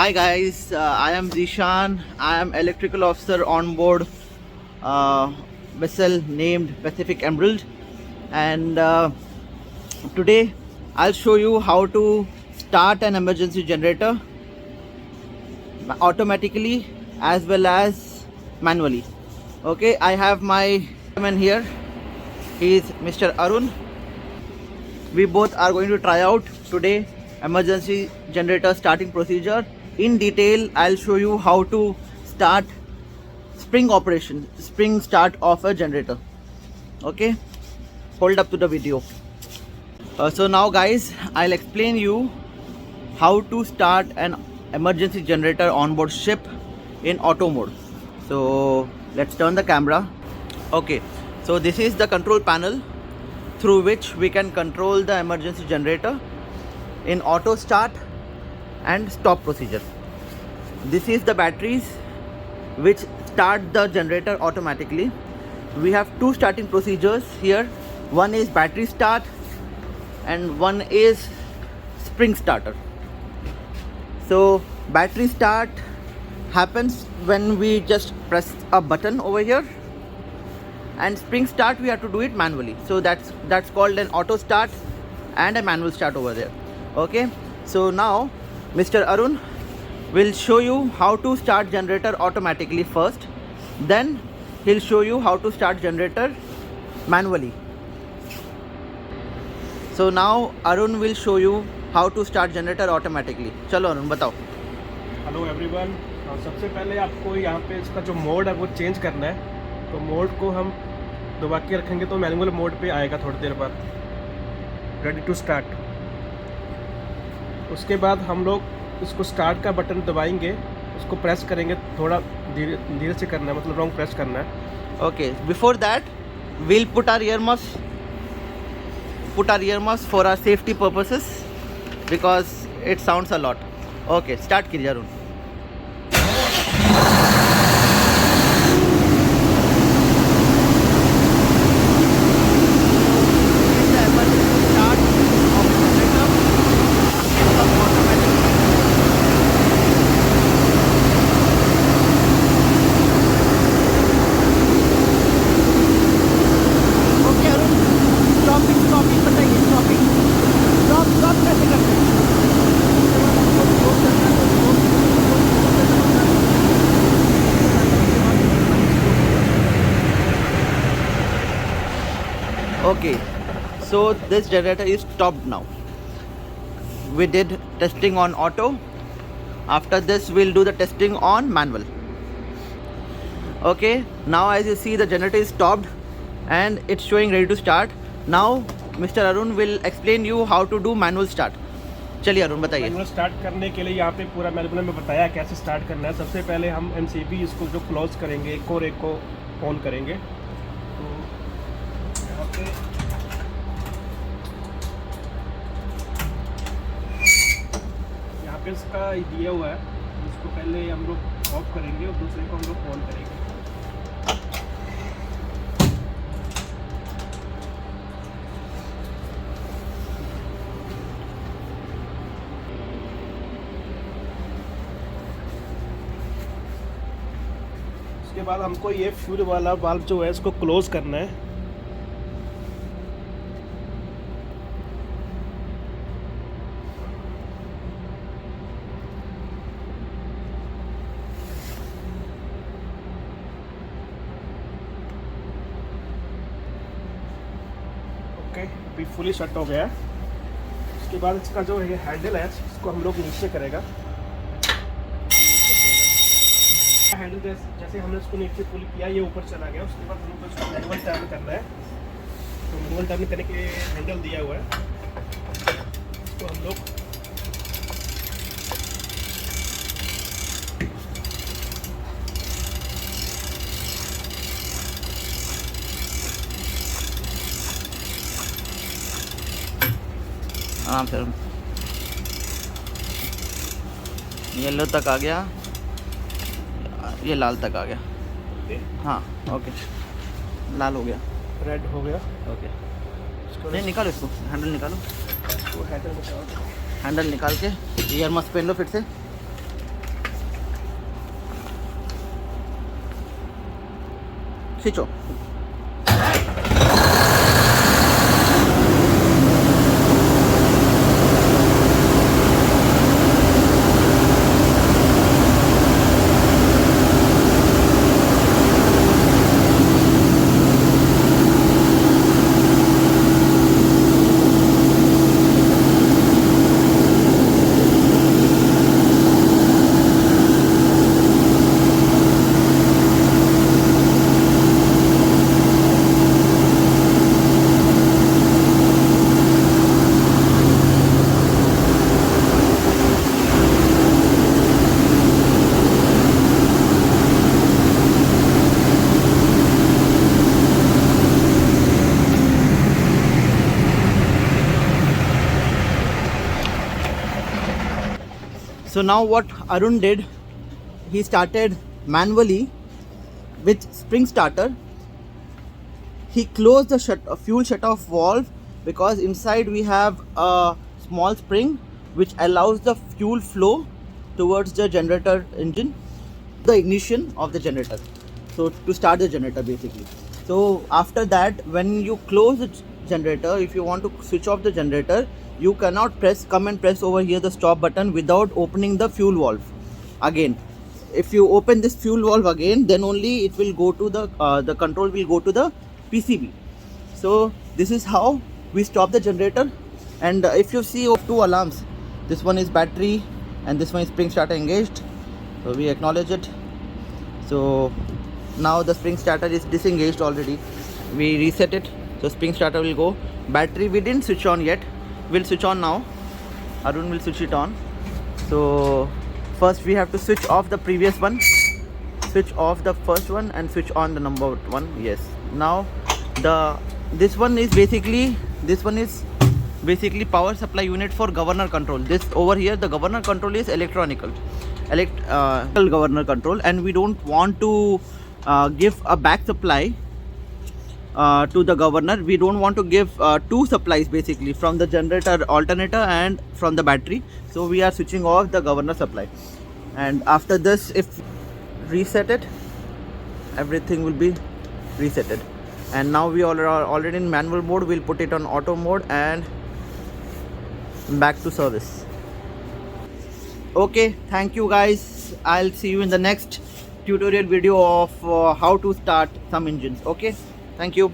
Hi guys, I am Zishan. I am electrical officer on board vessel named Pacific Emerald, and today I'll show you how to start an emergency generator automatically as well as manually. Okay, I have my man here. He is Mr. Arun. We both are going to try out today emergency generator starting procedure. In detail, I'll show you how to start spring start of a generator. Okay, hold up to the video. So now guys, I'll explain you how to start an emergency generator on board ship in auto mode. So let's turn the camera. Okay, so this is the control panel through which we can control the emergency generator in auto start and stop procedure. This is the batteries which start the generator automatically. We have two starting procedures here. One is battery start and one is spring starter. So battery start happens when we just press a button over here, and spring start we have to do it manually. So that's called an auto start and a manual start over there. Okay, so now Mr. Arun will show you how to start generator automatically first, then he'll show you how to start generator manually. So now Arun will show you how to start generator automatically. चलो अरुण बताओ. Hello everyone. सबसे पहले आपको यहाँ पे इसका जो mode है वो चेंज करना है. तो मोड को हम दबा के रखेंगे तो मैनुअल मोड पे आएगा थोड़ी देर बाद. Ready to start. उसके बाद हम लोग इसको स्टार्ट का बटन दबाएंगे, उसको प्रेस करेंगे. थोड़ा धीरे धीरे से करना है, मतलब रॉन्ग प्रेस करना है. Okay, before that we'll put our earmuffs for our safety purposes because it sounds a lot. Okay, start कीजिए Arun. Okay, so this generator is stopped now. We did testing on auto. After this we'll do the testing on manual. Okay, now as you see the generator is stopped and it's showing ready to start. Now Mr. Arun will explain you how to do manual start. चलिए अरुण बताइए. Manual start करने के लिए यहाँ पे पूरा manual में बताया कैसे स्टार्ट करना है. सबसे पहले हम MCB इसको जो क्लोज करेंगे, एक और एक को ऑन करेंगे. तो यहाँ पे इसका दिया हुआ है. इसको पहले हम लोग ऑफ करेंगे और दूसरे को हम लोग ऑन करेंगे. उसके बाद हमको ये फ्यूल वाला वाल्व जो है इसको क्लोज करना है. ओके, अभी फुली शट हो गया है. उसके बाद इसका जो ये हैंडल है इसको हम लोग नीचे करेगा. हैंडल जैसे हमने इसको नीचे पुल किया, ये ऊपर चला गया. उसके बाद हमको इसको मैनुअल टर्न करना है. तो मैनुअल टर्न करने के हैंडल दिया हुआ है, इसको हम लोग आराम से. येलो तक आ गया, ये लाल तक आ गया. हाँ ओके, लाल हो गया, रेड हो गया. ओके, नहीं निकालो इसको, हैंडल निकालो. तो हैंडल हैंडल निकाल के ईयर मस्त पहन लो फिर से. switch off. So now what Arun did, he started manually with spring starter. He closed the fuel shut-off valve because inside we have a small spring which allows the fuel flow towards the generator engine, the ignition of the generator. So to start the generator basically. So after that, when you close the generator, if you want to switch off the generator, you cannot come and press over here the stop button without opening the fuel valve again. If you open this fuel valve again, then only it will go to the control will go to the PCB. So this is how we stop the generator. And if you see two alarms, this one is battery and this one is spring starter engaged, so we acknowledge it. So now the spring starter is disengaged already, we reset it, so spring starter will go. Battery we didn't switch on yet, we'll switch on now. Arun will switch it on. So first we have to switch off the previous one, switch off the first one and switch on the number one. Yes, now this one is basically power supply unit for governor control. This over here, the governor control is electronical governor control, and we don't want to give a back supply to the governor. We don't want to give two supplies basically, from the generator alternator and from the battery. So we are switching off the governor supply, and after this, if reset it, everything will be resetted. And now we are already in manual mode. We'll put it on auto mode and back to service. Okay, thank you guys. I'll see you in the next tutorial video of how to start some engines. Okay, thank you.